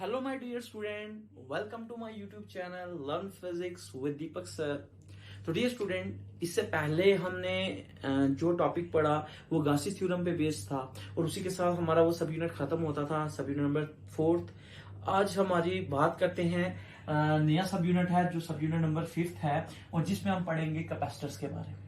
Hello my dear student, welcome to my YouTube channel learn physics with Deepak sir. तो dear student, इससे पहले हमने जो टॉपिक पढ़ा वो गासी थ्योरम पे बेस्ड था और उसी के साथ हमारा वो सब यूनिट खत्म होता था, सब यूनिट नंबर 4th। आज हमारी बात करते हैं नया सब यूनिट है जो सब यूनिट नंबर 5th है और जिसमें हम पढ़ेंगे कैपेसिटर्स के बारे में।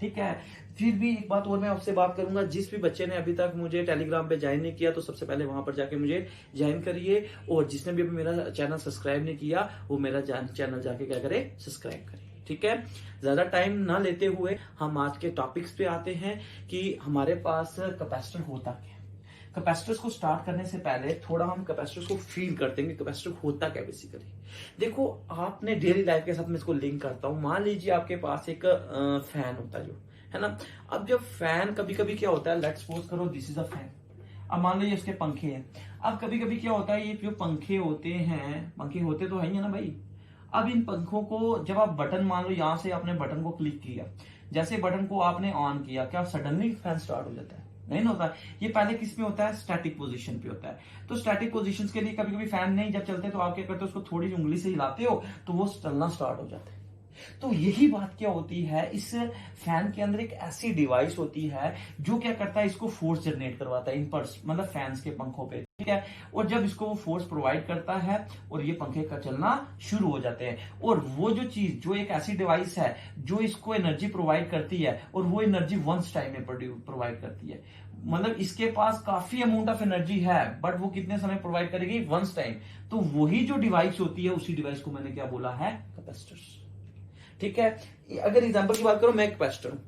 ठीक है। फिर भी एक बात और मैं आपसे बात करूंगा, जिस भी बच्चे ने अभी तक मुझे टेलीग्राम पे ज्वाइन नहीं किया तो सबसे पहले वहां पर जाके मुझे ज्वाइन करिए, और जिसने भी अभी मेरा चैनल सब्सक्राइब नहीं किया वो मेरा चैनल जाके क्या करे, सब्सक्राइब करे। ठीक है। ज्यादा टाइम ना लेते हुए हम आज के टॉपिक्स पे आते हैं कि हमारे पास कैपेसिटर होता क्या है। कैपेसिटर्स को स्टार्ट करने से पहले थोड़ा हम कैपेसिटर्स को फील करते हैं कि कैपेसिटर होता क्या बेसिकली। देखो, आपने डेली लाइफ के साथ में इसको लिंक करता हूं। मान लीजिए आपके पास एक फैन होता है, जो है ना। अब जब फैन कभी कभी क्या होता है, लेट्स सपोज करो दिस इज अ फैन। अब मान लीजिए इसके पंखे हैं। अब कभी कभी क्या होता है, ये जो पंखे होते हैं, पंखे होते तो है ही ना भाई। अब इन पंखों को जब आप बटन, मान लो यहां से आपने बटन को क्लिक किया, जैसे बटन को आपने ऑन किया, क्या सडनली फैन स्टार्ट हो जाता है? नहीं होता। ये पहले किस में होता है, स्टैटिक पोजीशन पे होता है। तो स्टैटिक पोजीशन के लिए कभी कभी फैन नहीं जब चलते तो आप क्या करते हो, उसको थोड़ी उंगली से हिलाते हो तो वो चलना स्टार्ट हो जाता है। तो यही बात क्या होती है, इस फैन के अंदर एक ऐसी डिवाइस होती है जो क्या करता है, इसको फोर्स जनरेट करवाता है इम्पल्स, मतलब फैंस के पंखों पे। ठीक है। और जब इसको वो फोर्स प्रोवाइड करता है और ये पंखे का चलना शुरू हो जाते हैं, और वो जो चीज, जो एक ऐसी डिवाइस है जो इसको एनर्जी प्रोवाइड करती है, और वो एनर्जी वंस टाइम में प्रोवाइड करती है। मतलब इसके पास काफी अमाउंट ऑफ एनर्जी है, बट वो कितने समय प्रोवाइड करेगी, वंस टाइम। तो वही जो डिवाइस होती है, उसी डिवाइस को मैंने क्या बोला है, कैपेसिटर्स। ठीक है। अगर एग्जांपल की बात करो, मैं कैपेसिटर हूं,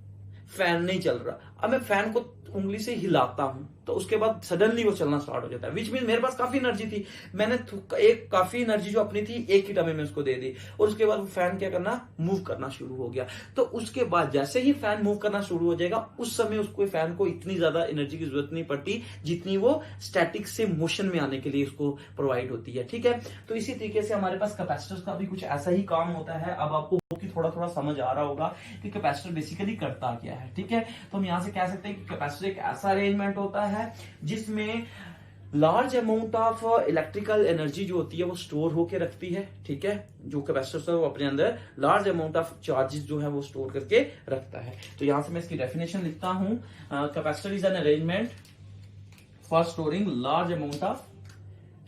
फैन नहीं चल रहा। अब मैं फैन को उंगली से हिलाता हूं तो उसके बाद सडनली वो चलना स्टार्ट हो जाता है, विच मीन मेरे पास काफी एनर्जी थी, मैंने एक काफी एनर्जी जो अपनी थी एक ही टाइम में उसको दे दी, और उसके बाद वो फैन क्या करना, मूव करना शुरू हो गया। तो उसके बाद जैसे ही फैन मूव करना शुरू हो जाएगा, उस समय उसको फैन को इतनी ज्यादा एनर्जी की जरूरत नहीं पड़ती जितनी वो स्टैटिक से मोशन में आने के लिए उसको प्रोवाइड होती है। ठीक है। तो इसी तरीके से हमारे पास कैपेसिटर्स का भी कुछ ऐसा ही काम होता है। अब आपको थोड़ा थोड़ा समझ आ रहा होगा कि कैपेसिटर बेसिकली करता क्या है। ठीक है। तो हम यहां से कह सकते हैं कि कैपेसिटर एक ऐसा अरेंजमेंट होता है जिसमें large amount of electrical energy जो होती है वो स्टोर होके रखती है। ठीक है। जो कैपेसिटर है वो अपने अंदर लार्ज अमाउंट ऑफ चार्जेस जो है वो स्टोर करके रखता है। तो यहां से मैं इसकी डेफिनेशन लिखता हूं, capacitor is an arrangement for storing large amount of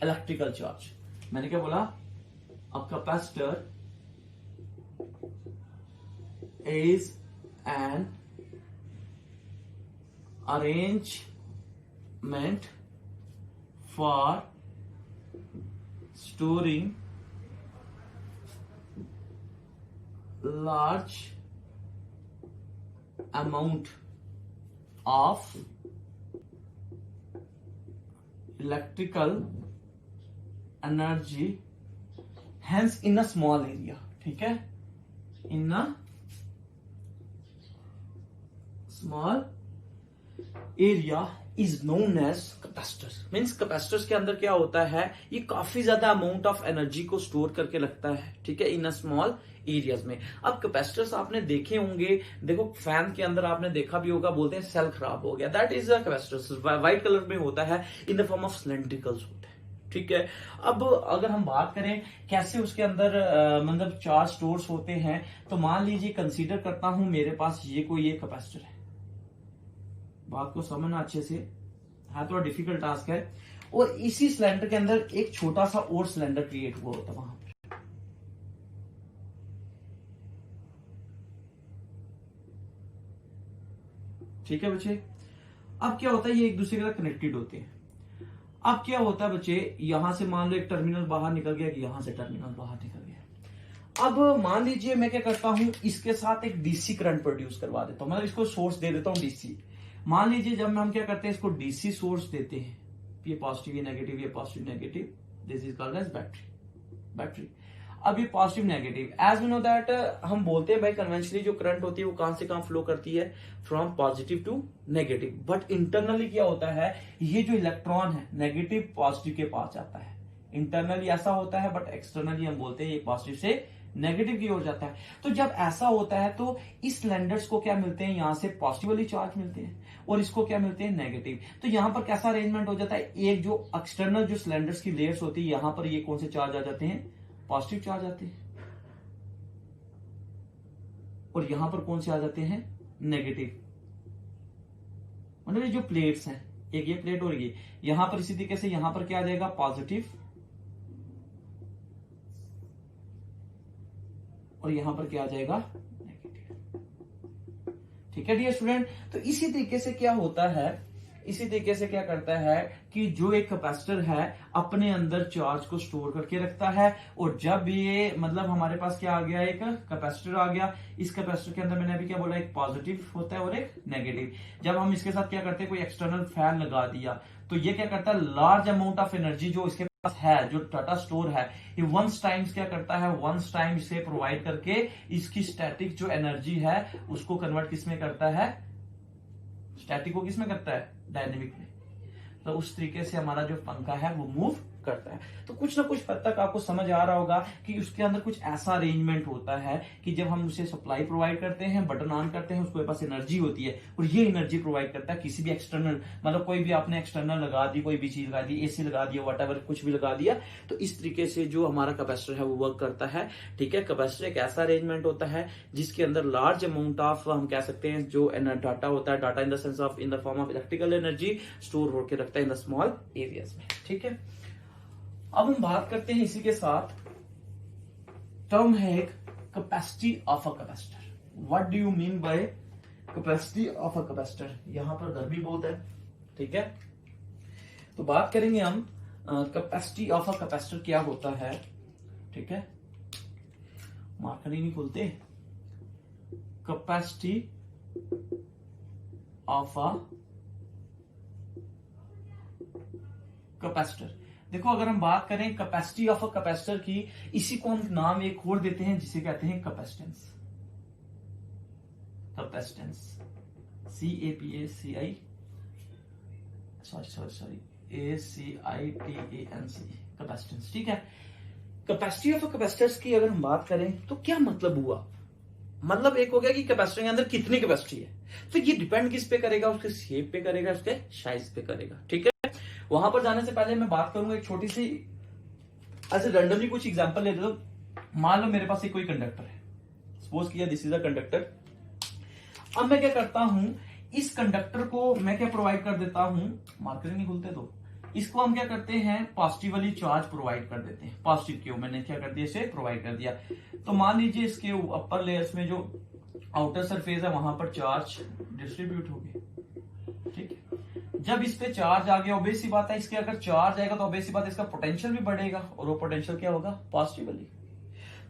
electrical charge. मैंने क्या बोला, अब capacitor is an arrangement for storing large amount of electrical energy, hence in a small area. ठीक है, in a small area is known as capacitors। Means capacitors के अंदर क्या होता है, ये काफी ज्यादा अमाउंट ऑफ एनर्जी को स्टोर करके रखता है। ठीक है, इन अ स्मॉल एरियाज में। अब कैपेसिटर्स आपने देखे होंगे, देखो फैन के अंदर आपने देखा भी होगा, बोलते हैं सेल खराब हो गया, that is a capacitors. White colour में होता है, इन द फॉर्म ऑफ सिलेंड्रिकल्स होता है। ठीक है। अब अगर हम बात करें कैसे उसके अंदर मतलब चार्ज स्टोर्स होते हैं, तो मान लीजिए कंसीडर करता हूं मेरे पास ये कोई एक कैपेसिटर है। बात को समझना अच्छे से, हाँ थोड़ा डिफिकल्ट टास्क है। और इसी सिलेंडर के अंदर एक छोटा सा और सिलेंडर क्रिएट हुआ होता है वहां पर। ठीक है बच्चे। अब क्या होता है, ये एक दूसरे के साथ कनेक्टेड होते हैं। अब क्या होता है बच्चे, यहां से मान लो एक टर्मिनल बाहर निकल गया, कि यहां से टर्मिनल बाहर निकल गया। अब मान लीजिए मैं क्या करता हूं, इसके साथ एक डीसी करंट प्रोड्यूस करवा देता हूं, मतलब इसको सोर्स दे देता हूं डीसी। मान लीजिए जब हम क्या करते हैं, इसको डीसी सोर्स देते हैं, ये पॉजिटिव, ये नेगेटिव, ये positive negative, this is called as battery. अब ये positive negative, as we know that, हम बोलते हैं भाई कन्वेंशनली जो करंट होती है वो कहां से कहां फ्लो करती है, from positive to negative. But internally क्या होता है, ये जो इलेक्ट्रॉन है नेगेटिव पॉजिटिव के पास जाता है। इंटरनली ऐसा होता है, बट एक्सटर्नली हम बोलते हैं ये पॉजिटिव से नेगेटिव की ओर जाता है। तो जब ऐसा होता है तो इस सिलेंडर्स को क्या मिलते हैं, यहां से पॉजिटिवली चार्ज मिलते हैं, और इसको क्या मिलते हैं, नेगेटिव। तो यहां पर कैसा अरेंजमेंट हो जाता है, एक जो एक्सटर्नल जो सिलेंडर्स की लेयर्स होती है, यहां पर ये कौन से चार्ज आ जाते हैं, पॉजिटिव चार्ज आते हैं, और यहां पर कौन से आ जाते हैं, नेगेटिव। मतलब ये जो प्लेट्स हैं, एक ये प्लेट और ये, यहां पर इसी तरीके से यहां पर क्या आ जाएगा, पॉजिटिव, और यहां पर क्या आ जाएगा, नेगेटिव। ठीक है डियर स्टूडेंट। तो इसी तरीके से क्या होता है, इसी तरीके से क्या करता है कि जो एक कैपेसिटर है अपने अंदर चार्ज को स्टोर करके रखता है, और जब ये मतलब हमारे पास क्या आ गया, एक कैपेसिटर आ गया, इस कैपेसिटर के अंदर मैंने अभी क्या बोला, एक पॉजिटिव होता है और एक नेगेटिव। जब हम इसके साथ क्या करते हैं, कोई एक्सटर्नल फैन लगा दिया, तो ये क्या करता है, लार्ज अमाउंट ऑफ एनर्जी जो इसके पास है, जो डाटा स्टोर है, ये वंस टाइम्स क्या करता है, वंस टाइम इसे प्रोवाइड करके इसकी स्टैटिक जो एनर्जी है उसको कन्वर्ट किसमें करता है, स्टैटिक को किसमें करता है, डायनेमिक में। तो उस तरीके से हमारा जो पंखा है वो मूव करता है। तो कुछ ना कुछ हद तक आपको समझ आ रहा होगा कि उसके अंदर कुछ ऐसा अरेंजमेंट होता है कि जब हम उसे सप्लाई प्रोवाइड करते हैं, बटन ऑन करते हैं, उसके पास एनर्जी होती है, और ये एनर्जी प्रोवाइड करता है किसी भी एक्सटर्नल, मतलब कोई भी आपने एक्सटर्नल लगा दी, कोई भी चीज लगा दी, एसी लगा दिया, व्हाटएवर कुछ भी लगा दिया, तो इस तरीके से जो हमारा कैपेसिटर है वो वर्क करता है। ठीक है, कैपेसिटर एक ऐसा अरेंजमेंट होता है जिसके अंदर लार्ज अमाउंट ऑफ, हम कह सकते हैं जो डाटा होता है, data in the sense of, in the form of electrical energy store होकर रखता है इन द स्मॉल एरियाज में। ठीक है, अब हम बात करते हैं इसी के साथ, टर्म है एक capacity of a capacitor. What do you mean by capacity of a capacitor. यहां पर गर्मी बहुत है, ठीक है, तो बात करेंगे हम कैपेसिटी ऑफ अ कैपेसिटर क्या होता है। ठीक है, मार्कर ही नहीं खुलते। कैपेसिटी ऑफ अ कैपेसिटर, देखो अगर हम बात करें कैपेसिटी ऑफ अ कैपेसिटर की, इसी को हम नाम एक और देते हैं जिसे कहते हैं capacitance. Capacitance, CAPACI, sorry ACITANC, capacitance. ठीक है, कैपेसिटी ऑफ अ कैपेसिटर्स की अगर हम बात करें तो क्या मतलब हुआ, मतलब एक हो गया कि कैपेसिटर के अंदर कितनी कैपेसिटी है, तो ये डिपेंड किस पे करेगा, उसके शेप पे करेगा, उसके साइज पे करेगा। ठीक है, वहां पर जाने से पहले मैं बात करूंगा एक छोटी सी, ऐसे रैंडमली कुछ एग्जांपल ले दो। मान लो मेरे पास एक कोई कंडक्टर है, सपोज किया दिस इज अ कंडक्टर। अब मैं क्या करता हूं, इस कंडक्टर को मैं क्या प्रोवाइड कर देता हूं, मार्कर नहीं खुलते, तो इसको हम क्या करते हैं, पॉजिटिव वाली चार्ज प्रोवाइड कर देते हैं। पॉजिटिव क्यों, मैंने क्या कर दिया, इसे प्रोवाइड कर दिया। तो मान लीजिए इसके अपर लेयर्स में जो आउटर सरफेस है वहां पर चार्ज डिस्ट्रीब्यूट हो गए। ठीक है, जब इस पे चार्ज आ गया, ऑब्वियस सी बात है, इसके अगर चार्ज आएगा तो ऑब्वियस सी बात है इसका पोटेंशियल भी बढ़ेगा, और वो पोटेंशियल क्या होगा, पॉजिटिवली।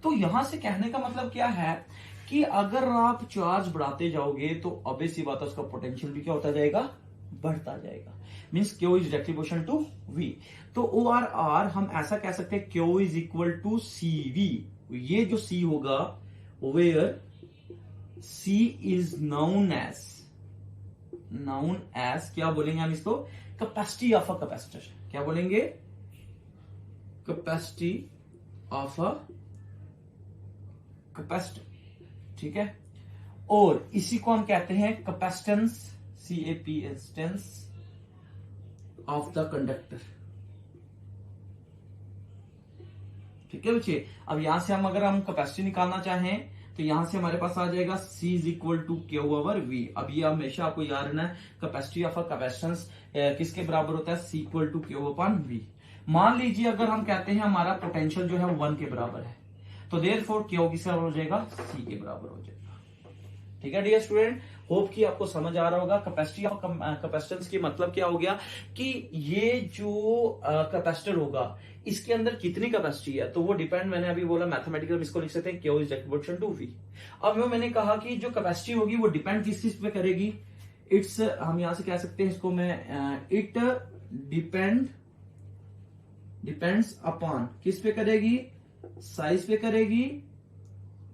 तो यहां से कहने का मतलब क्या है कि अगर आप चार्ज बढ़ाते जाओगे तो ऑब्वियस सी बात है उसका पोटेंशियल भी क्या होता जाएगा, बढ़ता जाएगा। Means Q is directly proportional to V। तो OR हम ऐसा कह सकते हैं, Q is equal to CV। ये जो C होगा, where C is known as क्या बोलेंगे हम इसको, कैपेसिटी ऑफ अ कैपेसिटर। क्या बोलेंगे, कैपेसिटी ऑफ अ कैपेसिटर। ठीक है, और इसी को हम कहते हैं capacitance, CAPACITANCE of the conductor. ठीक है बच्चे, अब यहां से हम अगर हम कैपेसिटी निकालना चाहें तो यहां से हमारे पास आ जाएगा C is equal to Q/V। अब ये हमेशा आपको याद रखना है, कैपेसिटी ऑफ अ कैपेसिटेंस किसके बराबर होता है, C इक्वल टू Q/V। मान लीजिए अगर हम कहते हैं हमारा पोटेंशियल जो है 1 के बराबर है, तो देयरफॉर Q किसके बराबर हो जाएगा, C के बराबर हो जाएगा। ठीक है डियर स्टूडेंट, होप कि आपको समझ आ रहा होगा। कैपेसिटी ऑफ कैपेसिटेंस की मतलब क्या हो गया कि ये जो कैपेसिटर होगा इसके अंदर कितनी कैपेसिटी है, तो वो डिपेंड, मैंने अभी बोला मैथमेटिकल, इसको लिख सकते हैं Q is directly to V। अब मैंने कहा कि जो कैपेसिटी होगी वो डिपेंड किस चीज पे करेगी, इट्स, हम यहां से कह सकते हैं इसको मैं, इट डिपेंड्स अपॉन, किस पे करेगी, साइज पे करेगी।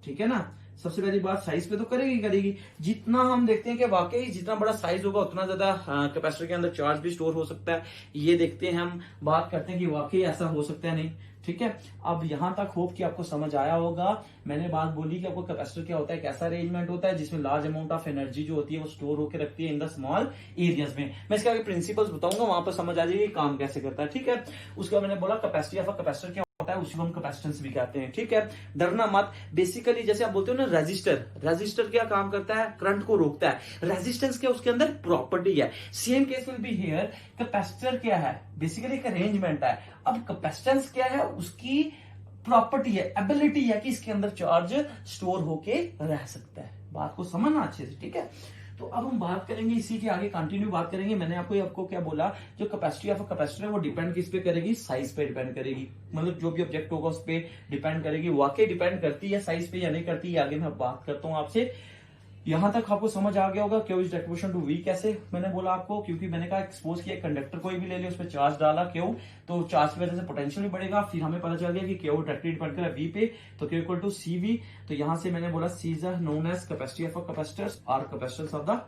ठीक है ना, सबसे पहली बात साइज पे तो करेगी। जितना हम देखते हैं कि वाकई जितना बड़ा साइज होगा उतना ज्यादा कैपेसिटर के अंदर चार्ज भी स्टोर हो सकता है, ये देखते हैं हम, बात करते हैं कि वाकई ऐसा हो सकता है नहीं। ठीक है, अब यहां तक होप कि आपको समझ आया होगा। मैंने बात बोली कि आपको कैपेसिटर क्या होता है, कैसा अरेंजमेंट होता है जिसमें लार्ज अमाउंट ऑफ एनर्जी जो होती है वो स्टोर होकर रखती है इन द स्मॉल एरियाज में। मैं इसके आगे प्रिंसिपल्स बताऊंगा, वहां पर समझ आ जाएगी काम कैसे करता है। ठीक है, उसके बाद मैंने बोला कैपेसिटी ऑफ अ कैपेसिटर क्या होता है, उसी को हम कैपेसिटेंस भी कहते हैं। ठीक है, डरना मत। बेसिकली जैसे आप बोलते हो ना रजिस्टर क्या काम करता है, करंट को रोकता है। रेजिस्टेंस क्या उसके अंदर प्रॉपर्टी है। Same case will be here, capacitor क्या है, बेसिकली एक अरेंजमेंट है। अब कैपेसिटेंस क्या है, उसकी प्रॉपर्टी है, एबिलिटी है कि इसके अंदर चार्ज स्टोर होके रह सकता है। बात को समझना अच्छे से। ठीक है, तो अब हम बात करेंगे इसी के आगे, कंटिन्यू बात करेंगे। मैंने आपको क्या बोला, जो कैपेसिटी ऑफ कैपेसिटर है वो डिपेंड किस पे करेगी, साइज पे डिपेंड करेगी। मतलब जो भी ऑब्जेक्ट होगा उस पर डिपेंड करेगी। वाकई डिपेंड करती है साइज पे या नहीं करती, आगे मैं बात करता हूं आपसे। यहां तक आपको समझ आ गया होगा Q is distribution to V कैसे मैंने बोला आपको, क्योंकि मैंने कहा एक्सपोज किया कंडक्टर कोई भी ले लिया, उस पर चार्ज डाला क्यू, तो चार्ज की वजह से पोटेंशियल भी बढ़ेगा। फिर हमें पता चल गया कि क्यू डायरेक्टली डिपेंड कर वी पे, तो Q equal to C V. तो यहां से मैंने बोला C is known as capacity of capacitors और कैपेसिटेंस ऑफ द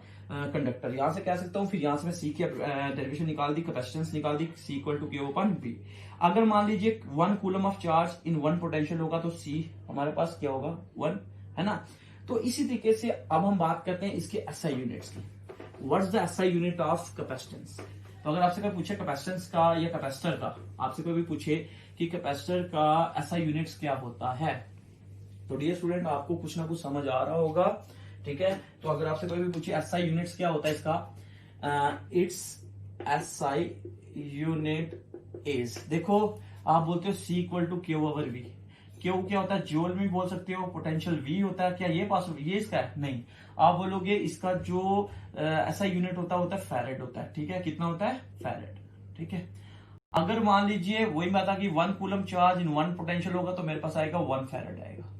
कंडक्टर, यहां से कह सकता हूं। फिर यहां से मैं सी की डेरिवेशन निकाल दी, कैपेसिटेंस निकाल दी, C equal to Q upon V. अगर मान लीजिए 1 coulomb of charge in 1 potential होगा तो सी हमारे पास क्या होगा, 1, है ना। तो इसी तरीके से अब हम बात करते हैं इसके एसआई यूनिट्स की। What's the SI unit of capacitance. तो अगर आपसे कोई पूछे कैपेसिटेंस का या कैपेसिटर का, आपसे कोई भी पूछे कि कैपेसिटर का एसआई यूनिट्स क्या होता है, तो डियर स्टूडेंट आपको कुछ ना कुछ समझ आ रहा होगा। ठीक है, तो अगर आपसे कोई भी पूछे एसआई यूनिट्स क्या होता है इसका, इट्स एसआई यूनिट इज, देखो आप बोलते हो C equal to Q over V. Q क्या होता है, जूल में बोल सकते हो, पोटेंशियल वी होता है, क्या ये पास ये इसका है, नहीं। आप बोलोगे इसका जो ऐसा यूनिट होता है फैरेड होता है। ठीक है, कितना होता है, फैरेड। ठीक है, अगर मान लीजिए वही बात है कि 1 कूलम चार्ज इन 1 पोटेंशियल होगा तो मेरे पास आएगा 1 फैरेड आएगा।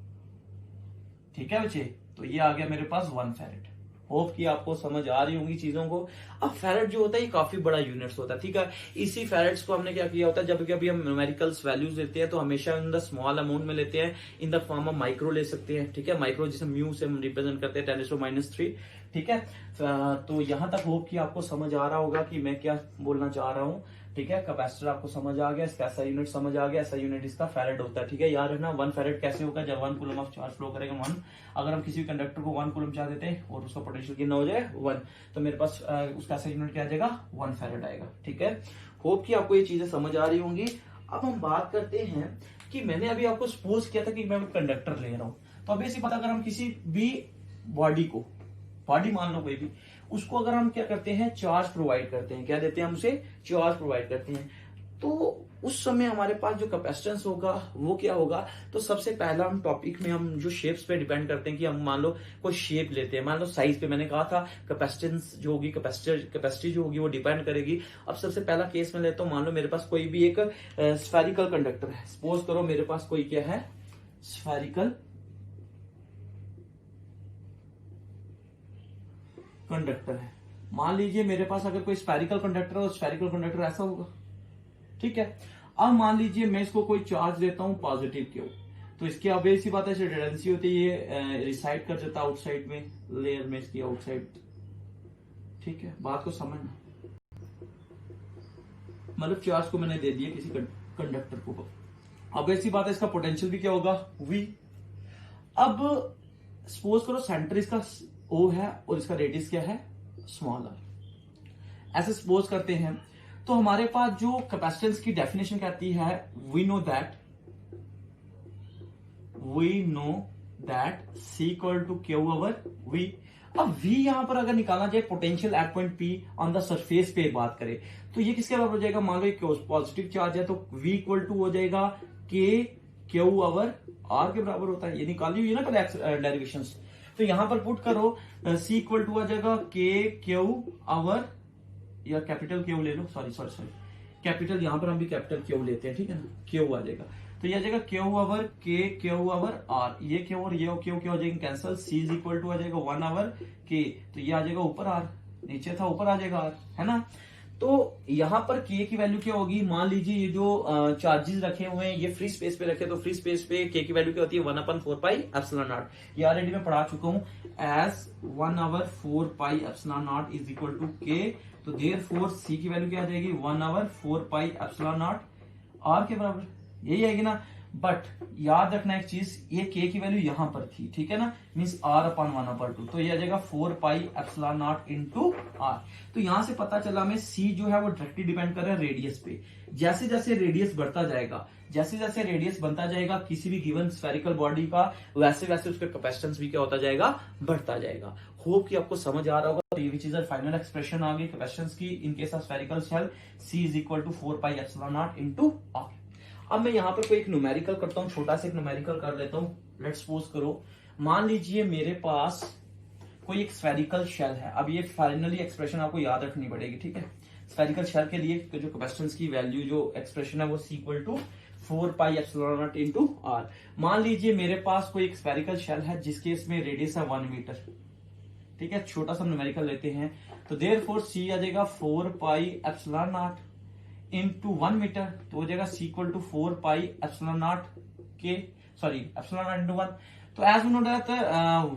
ठीक है बच्चे, तो ये आ गया मेरे पास 1 फैरेड। होप कि आपको समझ आ रही होंगी चीजों को। अब फैरेड जो होता है ये काफी बड़ा यूनिट्स होता है। ठीक है, इसी फैरेड्स को हमने क्या किया होता है, जब कभी हम न्यूमेरिकल्स वैल्यूज लेते हैं तो हमेशा इन द स्मॉल अमाउंट में लेते हैं, in the form of micro ले सकते हैं। ठीक है, माइक्रो जिसे म्यू से हम रिप्रेजेंट करते हैं 10⁻³ ठीक है, तो यहां तक होप कि आपको समझ आ रहा होगा कि मैं क्या बोलना चाह रहा हूं। ठीक है, कैपेसिटर आपको समझ आ गया, इसका ऐसा यूनिट समझ आ गया, ऐसा यूनिट इसका फैरेड होता है। ठीक है, याद रखना 1 फैरेड कैसे होगा, जब 1 कूलम ऑफ चार्ज फ्लो करेगा 1। अगर हम किसी कंडक्टर को 1 कूलम चार्ज देते हैं और उसका पोटेंशियल कितना हो जाए 1, तो मेरे पास उसका ऐसा यूनिट क्या आ जाएगा, 1 फैरेड आएगा। ठीक है, होप कि आपको ये चीजें समझ आ रही होंगी। अब हम बात करते हैं कि मैंने अभी आपको सपोज किया था कि मैं कंडक्टर ले रहा हूं, तो अभी इसी पता अगर हम किसी भी बॉडी मान लो कोई भी, उसको अगर हम क्या करते हैं, चार्ज प्रोवाइड करते हैं, क्या देते हैं हम उसे, चार्ज प्रोवाइड करते हैं, तो उस समय हमारे पास जो कैपेसिटेंस होगा वो क्या होगा। तो सबसे पहला हम टॉपिक में हम जो शेप्स पे डिपेंड करते हैं कि हम मान लो कोई शेप लेते हैं, मान लो साइज पे, मैंने कहा था कैपेसिटेंस जो होगी, कैपेसिटी जो होगी वो डिपेंड करेगी। अब सबसे पहला केस में लेता हूं, मान लो मेरे पास कोई भी एक स्फेरिकल कंडक्टर है। सपोज करो मेरे पास कोई क्या है, स्फेरिकल कंडक्टर है। मान लीजिए मेरे पास अगर कोई स्फेरिकल कंडक्टर है, स्फेरिकल कंडक्टर ऐसा होगा। ठीक है, अब मान लीजिए मैं इसको कोई चार्ज देता हूं पॉजिटिव क्यू, तो इसकी ऑब्वियस सी बात है, रिडंडेंसी होती है, ये रिसाइड कर जाता है आउटसाइड में, लेयर में इसकी आउटसाइड। ठीक है, बात को समझना, मतलब चार्ज को मैंने दे दिया किसी कंडक्टर को, ऑब्वियस सी बात है इसका पोटेंशियल भी क्या होगा, वी। अब सपोज करो सेंटर इसका ओ है और इसका रेडियस क्या है, स्मॉल आर। ऐसे सपोज करते हैं तो हमारे पास जो कैपेसिटेंस की डेफिनेशन कहती है, we know that C equal to Q over V. अब v यहां पर अगर निकालना जाए potential at point P on the surface पे बात करें, तो ये किसके बराबर हो जाएगा, मान लो पॉजिटिव चार्ज है तो v इक्वल टू हो जाएगा k क्यू ओवर r के बराबर होता है। ये निकाली हुई है ना पहले डेरिवेशंस, तो यहां पर पुट करो c इक्वल टू आ जाएगा k क्यू ओवर, या कैपिटल क्यू ले लो, सॉरी कैपिटल, यहां पर हम भी कैपिटल क्यू लेते हैं। ठीक है ना, क्यू आ जाएगा, तो ये आ जाएगा Q over K Q over R, ये क्यू और ये क्यू हो जाएगा cancel, C is equal to आ जाएगा 1 ओवर के, तो ये आ जाएगा ऊपर आर, नीचे था ऊपर आ जाएगा आर, है ना। तो यहाँ पर के की वैल्यू क्या होगी, मान लीजिए ये जो चार्जेस रखे हुए हैं ये फ्री स्पेस पे रखे, तो फ्री स्पेस पे के की वैल्यू क्या होती है 1/4πε0। ये ऑलरेडी मैं पढ़ा चुका हूँ, एज 1/4πε0 इज इक्वल टू के। तो देयरफॉर सी की वैल्यू क्या आ जाएगी 1/4πε0 आर के बराबर, यही आएगी ना। बट याद रखना एक चीज, ये के की वैल्यू यहां पर थी, ठीक है ना, मींस r/1/2, तो ये आ जाएगा 4πε0 इंटू आर। तो यहां से पता चला हमें सी जो है वो डायरेक्टली डिपेंड कर रहा है रेडियस पे। जैसे जैसे रेडियस बढ़ता जाएगा, जैसे जैसे रेडियस बनता जाएगा किसी भी गिवन स्फेरिकल बॉडी का, वैसे वैसे उसका कैपेसिटेंस भी क्या होता जाएगा, बढ़ता जाएगा। होप कि आपको समझ आ रहा होगा। तो ये विच इज फाइनल एक्सप्रेशन आ गई कैपेसिटेंस की in case of spherical shell, C is equal to 4πε0 into R. अब मैं यहाँ पर कोई एक न्यूमेरिकल करता हूँ, छोटा सा एक न्यूमेरिकल कर लेता हूँ। लेट्स सपोज करो, मान लीजिए मेरे पास कोई एक स्फेरिकल शेल है। अब ये फाइनली एक्सप्रेशन आपको याद रखनी पड़ेगी, ठीक है। स्फेरिकल शेल के लिए जो कैपेसिटेंस की वैल्यू जो एक्सप्रेशन है वो सी इक्वल टू 4πε0 इंटू आर। मान लीजिए मेरे पास कोई एक स्फेरिकल शेल है जिसके इसमें रेडियस है 1 मीटर, ठीक है। छोटा सा न्यूमेरिकल लेते हैं, तो देयरफॉर सी आ जाएगा 4πε0 इंटू 1 मीटर, तो हो जाएगा सी इक्वल टू 4πε0 के, सॉरी ε0 इंटू 1। तो एज नो दैट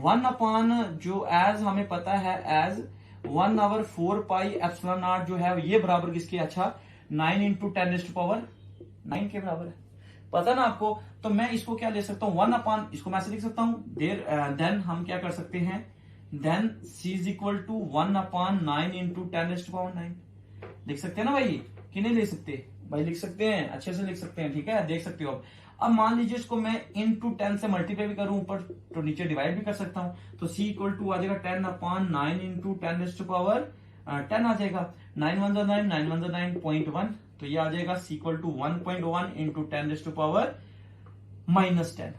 1 जो एज हमें पता है एज 1/4πε0 जो है ये बराबर किसके, अच्छा 9 इंटू 10⁻9 के बराबर है, पता ना आपको। तो मैं इसको क्या ले सकता हूँ 1 इसको मैं ऐसे लिख सकता हूँ, देन हम क्या कर सकते हैं, then C is equal to 1/9 into 10⁻9 लिख सकते हैं ना भाई, कि नहीं लिख सकते भाई, लिख सकते हैं, अच्छे से लिख सकते हैं, ठीक है, देख सकते हो आप। अब मान लीजिए इसको मैं इंटू 10 से मल्टीप्लाई भी करूं ऊपर, तो नीचे डिवाइड भी कर सकता हूं। तो सी इक्वल टू आ जाएगा 10/9 इंटू 10⁻10 आ जाएगा, 9 1 9 9 1 9.1, तो ये आ जाएगा सी इक्वल टू 1.1 इंटू 10⁻10,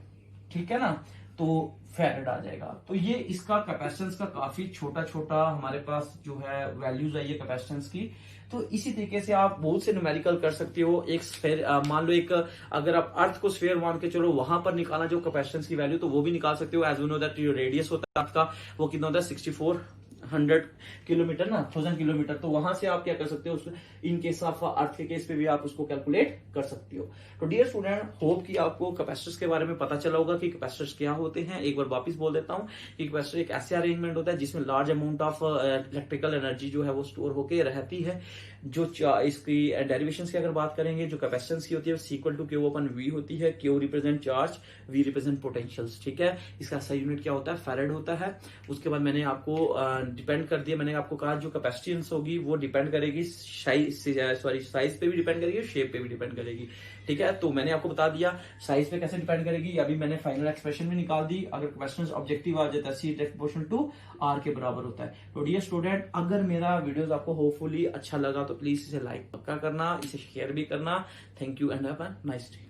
ठीक है ना। तो फैरेड आ जाएगा। तो ये इसका कैपेसिटेंस का काफी छोटा छोटा हमारे पास जो है वैल्यूज आई है कैपेसिटेंस की। तो इसी तरीके से आप बहुत से न्यूमेरिकल कर सकते हो। एक स्फेयर मान लो, एक अगर आप अर्थ को स्फेयर मान के चलो, वहां पर निकालना जो कैपेसिटेंस की वैल्यू, तो वो भी निकाल सकते हो। एज वी नो दैट जो रेडियस होता है अर्थ का वो कितना होता है 6400 किलोमीटर ना, 1000 किलोमीटर। तो वहां से आप क्या कर सकते हो, इन केस ऑफ अर्थ के केस पे भी आप उसको कैलकुलेट कर सकते हो। तो डियर स्टूडेंट, होप कि आपको कैपेसिटर्स के बारे में पता चला होगा कि कैपेसिटर्स क्या होते हैं। एक बार वापस बोल देता हूं कि कैपेसिटर एक ऐसे अरेंजमेंट होता है जिसमें large amount of electrical energy जो है वो स्टोर होकर रहती है। जो इसकी डेरिवेशंस की अगर बात करेंगे, जो कैपेसिटेंस की होती है equal to Q upon V होती है। Q represent charge, V represent potentials, ठीक है। इसका सही यूनिट क्या होता है, फैरेड होता है। उसके बाद मैंने आपको डिपेंड कर दिया, मैंने आपको कहा जो कैपेसिटेंस होगी वो डिपेंड करेगी साइज पे भी डिपेंड करेगी, शेप पे भी डिपेंड करेगी, ठीक है। तो मैंने आपको बता दिया साइज पे कैसे डिपेंड करेगी। अभी मैंने फाइनल एक्सप्रेशन भी निकाल दी। अगर कैपेसिटेंस ऑब्जेक्टिव आ जाता है सी प्रोपोर्शनल टू आर के बराबर होता है। तो डियर स्टूडेंट, अगर मेरा वीडियोस आपको होपफुली अच्छा लगा तो प्लीज इसे लाइक पक्का करना, इसे शेयर भी करना। Thank you and have a nice day.